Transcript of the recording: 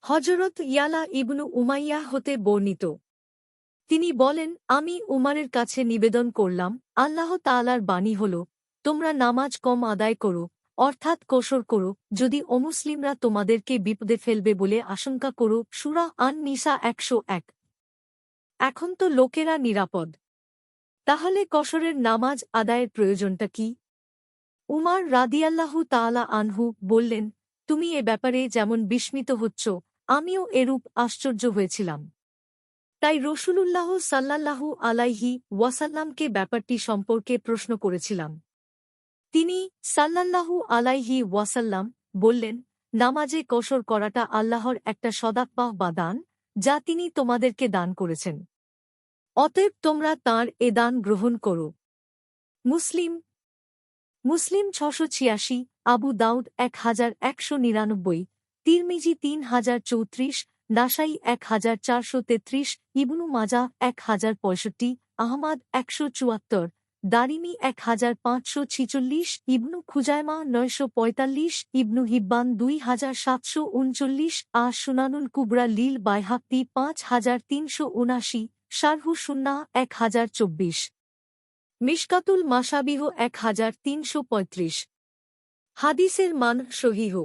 হযরত ইয়ালা ইবনু Umayya হতে বর্ণিত। তিনি বলেন, আমি উমারের কাছে নিবেদন করলাম, আল্লাহ তাআলার বাণী হল, তোমরা নামাজ কম আদায় করো, অর্থাৎ কসর করো, যদি অমুসলিমরা তোমাদেরকে বিপদে ফেলবে বলে আশঙ্কা করো। সূরা আন-নিসা ১০১। এখন তো লোকেরা নিরাপদ, তাহলে কসরের নামাজ আদায়ের প্রয়োজনটা কি? উমার রাদিয়াল্লাহু তাআলা আনহু বললেন, তুমি এ ব্যাপারে যেমন বিস্মিত হচ্ছ, আমিও এরূপ আশ্চর্য হয়েছিলাম। তাই রসূলুল্লাহ সাল্লাল্লাহু আলাইহি ওয়াসাল্লামকে ব্যাপারটি সম্পর্কে প্রশ্ন করেছিলাম। তিনি সাল্লাল্লাহু আলাইহি ওয়াসাল্লাম বললেন, নামাজে কসর করাটা আল্লাহর একটা সদাক্বাহ বা দান, যা তিনি তোমাদেরকে দান করেছেন। অতএব তোমরা তাঁর এ দান গ্রহণ করো। মুসলিম ৬৮৬, আবু দাউদ ১১৯৯, তিরমিজি ৩০৩৪, নাসাই ১৪৩৩, ইবনু মাজাহ ১০৬৫, আহমাদ ১৭৪, দারিমি ১৫৪৬, ইবনু খুজায়মা ৯৪৫, ইবনু হিব্বান ২৭৩৯, সুনানুল কুবরা লিল বাইহাক্তি ৫৩৭৯, শারহু সুন্নাহ ১০২৪, মিশকাতুল মাশাবিহ ১৩৩৫। হাদিসের মান সহিহ।